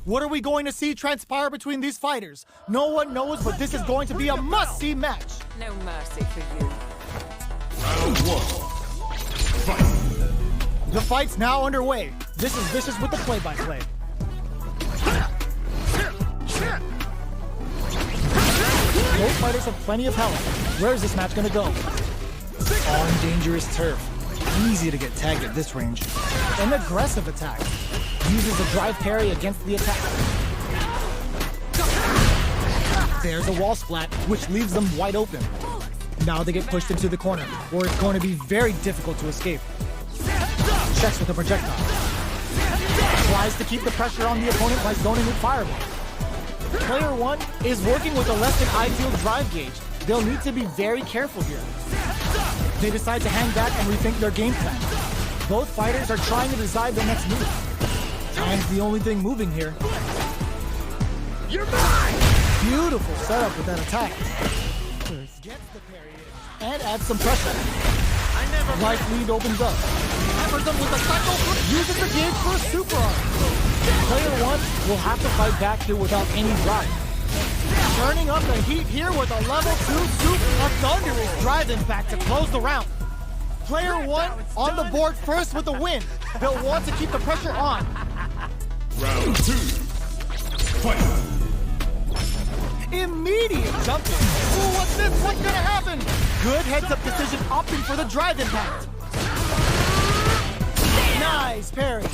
What are we going to see transpire between these fighters? No one knows, but this is going to be a must-see match. No mercy for you. Round one. Fight. The fight's now underway. This is Vicious with the play-by-play. Both fighters have plenty of health. Where is this match gonna go? On dangerous turf. Easy to get tagged at this range. An aggressive attack. Uses a drive parry against the attack. There's a wall splat, which leaves them wide open. Now they get pushed into the corner, where it's going to be very difficult to escape. Checks with a projectile. Tries to keep the pressure on the opponent by zoning with fireball. Player 1 is working with a less than ideal drive gauge. They'll need to be very careful here. They decide to hang back and rethink their game plan. Both fighters are trying to decide their next move. Time's the only thing moving here. You're mine! Beautiful setup with that attack. Gets the parry in and adds some pressure. Right lead opens up. Hammers them with a cycle. Uses the gauge for a super arm. Player 1 will have to fight back here without any drive. Turning up the heat here with a level 2 super, a thunderous drive impact to close the round. Player 1 on the board first with the win. They'll want to keep the pressure on. Round 2. Fight. Immediate jumping. Ooh, what's this? What's gonna happen? Good heads-up decision opting for the drive impact. Nice parry.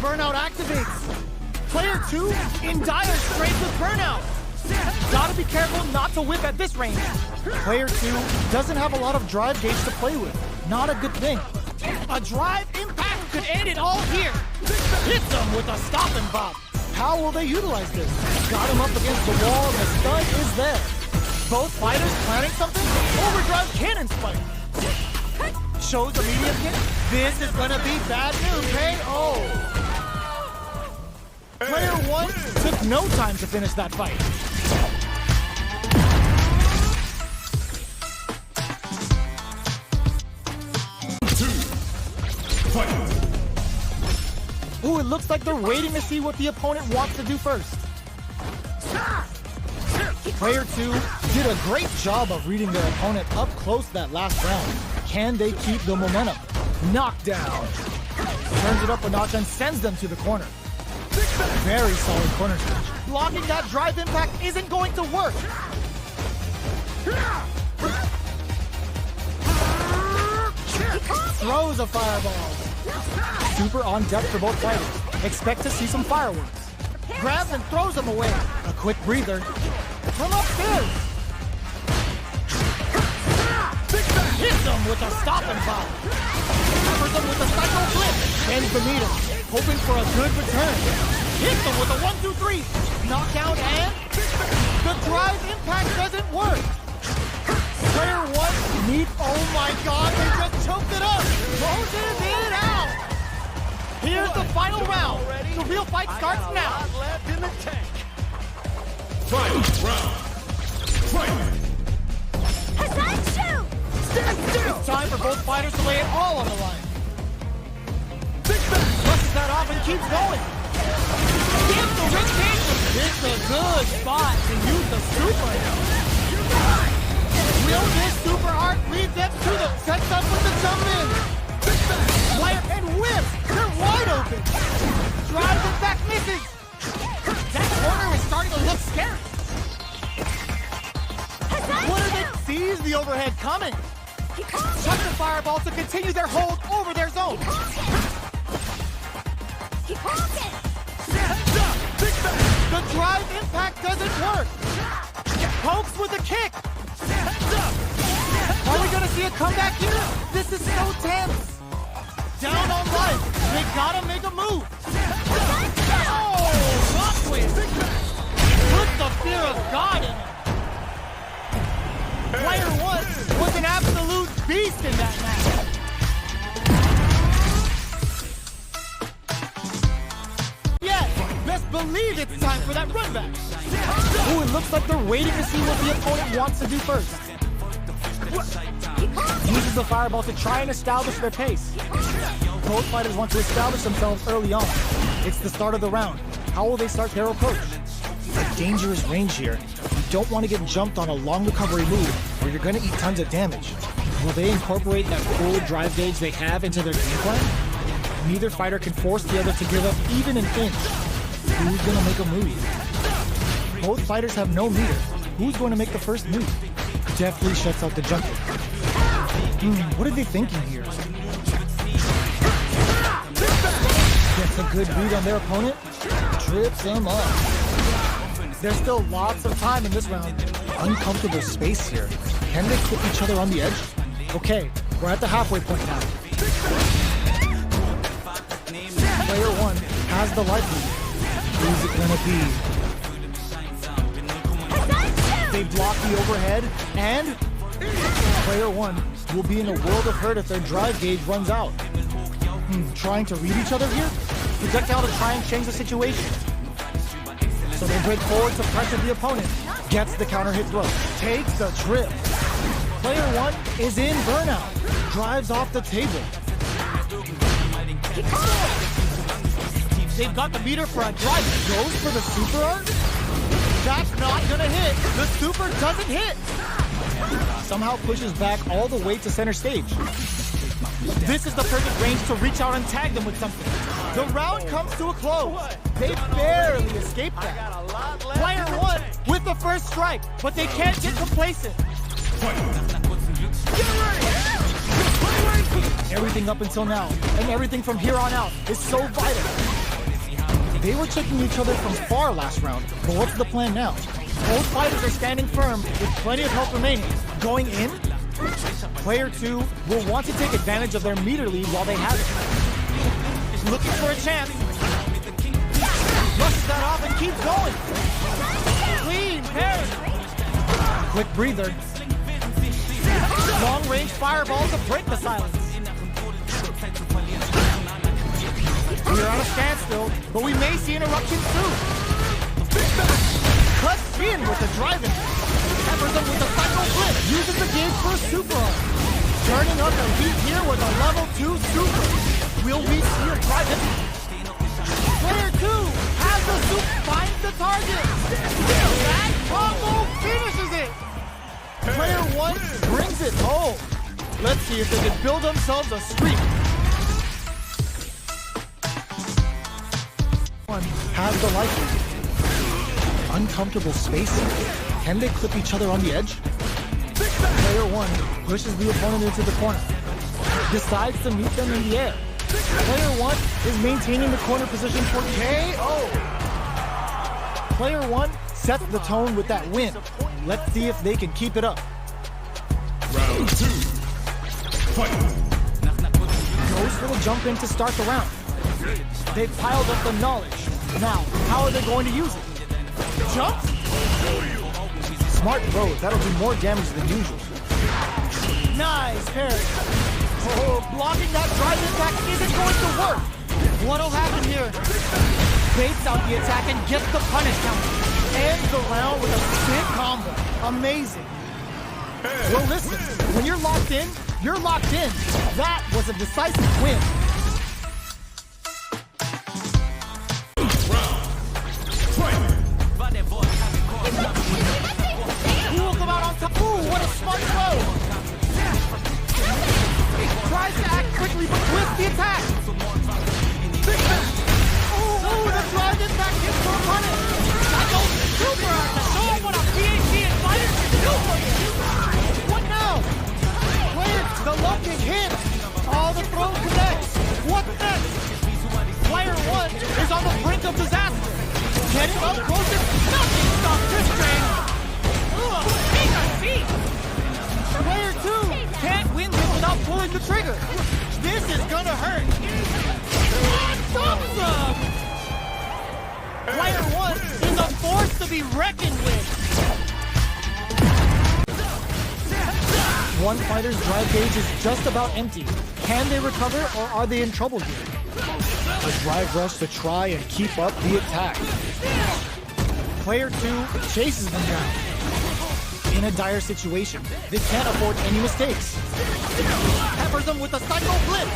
Burnout activates. Player 2 in dire straits with burnout. Gotta be careful not to whip at this range. Player 2 doesn't have a lot of drive gauge to play with. Not a good thing. A drive impact could end it all here. Hits them with a stop and bop. How will they utilize this? Got him up against the wall and the stun is there. Both fighters planning something? Overdrive cannon spike. Shows a medium kick. This is gonna be bad news, hey? Oh. Player 1 took no time to finish that fight. Ooh, it looks like they're waiting to see what the opponent wants to do first. Player 2 did a great job of reading their opponent up close that last round. Can they keep the momentum? Knockdown. Turns it up a notch and sends them to the corner. Very solid corner switch. Blocking that drive impact isn't going to work. Throws a fireball. Super on deck for both fighters. Expect to see some fireworks. Grabs and throws them away. A quick breather. From upstairs. Hits them with a stop and pop. Covers them with a cycle flip. Bends the meter. Hoping for a good return. Hits them with a 1-2-3. Knockout and the drive impact doesn't work. Player 1 needs, oh my god, they just choked it up. Closes it out. Here's the final round. The real fight starts now. Left in the tank. Fight round. Fight. It's time for both fighters to lay it all on the line. Brushes that off and keeps going. Gives the rich kick. It's a good spot to use the super. Will this super arc lead them to the sets up with the jump in? Player and whips. They're wide open. Drives it back, misses. That corner is starting to look scary. What are they? Sees the overhead coming. Chuck the fireball to continue their hold over their zone. The drive impact doesn't work. Pokes with a kick. Are we gonna see a comeback here? This is so tense. Down on life. They gotta make a move. Oh, block twist. Put the fear of God in it. Player 1 was an absolute beast in that match. Yes, best believe it's time for that run back. Ooh, it looks like they're waiting to see what the opponent wants to do first. Uses the fireball to try and establish their pace. Both fighters want to establish themselves early on. It's the start of the round. How will they start their approach? A dangerous range here. You don't want to get jumped on a long recovery move, or you're going to eat tons of damage. Will they incorporate that full drive gauge they have into their game plan? Neither fighter can force the other to give up even an inch. Who's going to make a move? Both fighters have no meter. Who's going to make the first move? Definitely shuts out the jumper. What are they thinking here? Gets a good read on their opponent, trips him up. There's still lots of time in this round. Uncomfortable space here. Can they clip each other on the edge? Okay, we're at the halfway point now. Player one has the life lead. Who's it gonna be? They block the overhead, and player one will be in a world of hurt if their drive gauge runs out. Trying to read each other here? Projectile to try and change the situation. So they break forward to pressure the opponent. Gets the counter hit throw. Takes the trip. Player one is in burnout. Drives off the table. They've got the meter for a drive. Goes for the super art. That's not gonna hit. The super doesn't hit. Somehow pushes back all the way to center stage. This is the perfect range to reach out and tag them with something. The round comes to a close. They barely escaped that. Player one with the first strike, but they can't get complacent. Everything up until now, and everything from here on out, is so vital. They were checking each other from far last round, but what's the plan now? Both fighters are standing firm with plenty of health remaining. Going in? Player two will want to take advantage of their meter lead while they have it. Looking for a chance. Brushes that off and keeps going. Clean parry. Quick breather. Long range fireball to break the silence. We're on a standstill, but we may see an eruption soon. Cuts in with the drive-in. Peppers him with a cycle flip. Uses the gauge for a super arm. Turning up the heat here with a level 2 super. Will we see a drive-in? Player two has the super, finds the target. That combo finishes it. Player one brings it home. Let's see if they can build themselves a streak. One has the life lead. Uncomfortable spacing. Can they clip each other on the edge? Player one pushes the opponent into the corner. Decides to meet them in the air. Player one is maintaining the corner position for KO. Player one sets the tone with that win. Let's see if they can keep it up. Round two. Fight. Goes for the jump in to start the round. They've piled up the knowledge. Now, how are they going to use it? Jump? Smart throw. That'll do more damage than usual. Nice parry. Oh, blocking that drive attack isn't going to work. What'll happen here? Baits out the attack and gets the punish counter. Ends the round with a big combo. Amazing. Well, listen, when you're locked in, you're locked in. That was a decisive win. Who will come out on top? Ooh, what a smart throw. Tries to act quickly, but twists the attack. Ooh, the drive impact hits for a punish. That goes super hard to show what a PhD invited to do for you. What now? Player, the low kick hits. All the throws connect. What's next? Player one is on the brink of disaster. Getting up close and nothing stops this train. Ooh, big. Player two can't win this without pulling the trigger. This is gonna hurt. Thumbs up! Player one is a force to be reckoned with. One fighter's drive gauge is just about empty. Can they recover, or are they in trouble here? A drive rush to try and keep up the attack. Player two chases them down. In a dire situation, they can't afford any mistakes. Peppers them with a cycle flip.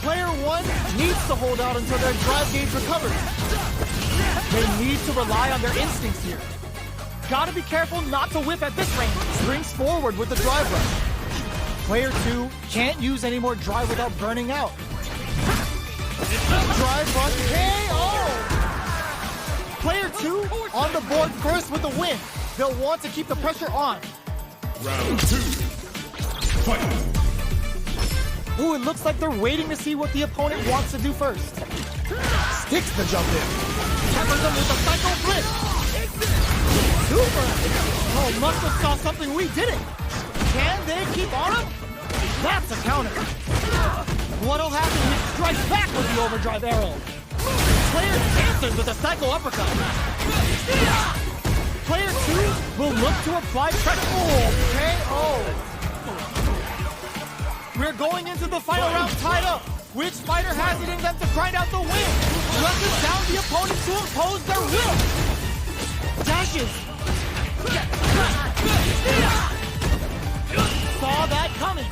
Player one needs to hold out until their drive gauge recovers. They need to rely on their instincts here. Gotta be careful not to whip at this range. Springs forward with the drive rush. Player 2 can't use any more drive without burning out. Drive rush KO! Player 2 on the board first with the win. They'll want to keep the pressure on. Round 2. Fight. Ooh, it looks like they're waiting to see what the opponent wants to do first. Sticks the jump in. Peppers them with a Psycho Blitz. Super! Oh, must have saw something we didn't. Can they keep on him? That's a counter. What'll happen if he strikes back with the overdrive arrow? Player answers with a Psycho Uppercut. Player 2 will look to apply pressure. Oh, KO. We're going into the final round tied up. Which fighter has it in them to grind out the win? Rushes down the opponent to impose their will. Dashes. Saw that coming.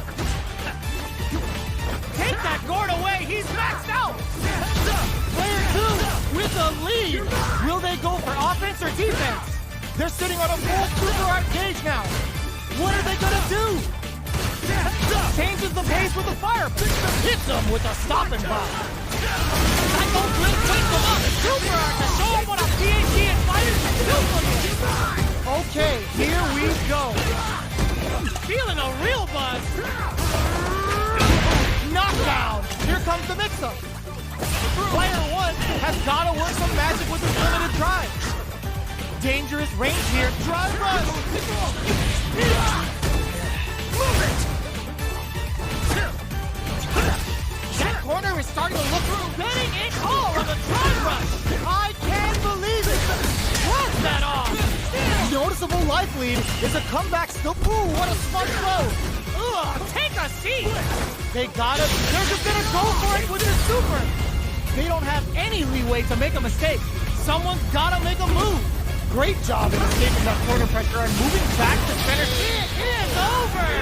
Take that gourd away. He's maxed out. Player 2 with the lead. Will they go for offense or defense? They're sitting on a full super art gauge now. What are they gonna do? Changes the pace with the fire. Hits him with a stopping bomb. Psycho Blitz wakes him up. Super art to show him what a PhD in fighters can do for them. Okay, here we go. Feeling a real buzz. Knockdown. Here comes the mix-up. Player 1 has got to work some magic with his limited drive. Dangerous range here. Drive rush. Move it. That corner is starting to look betting it all on the drive rush. I can't believe it. What's that off? Noticeable life lead is a comeback still. Ooh, what a smart throw. Ugh, take a seat. They're just gonna go for it with this super. They don't have any leeway to make a mistake. Someone's gotta make a move. Great job in escaping that corner pressure and moving back to center. It is over.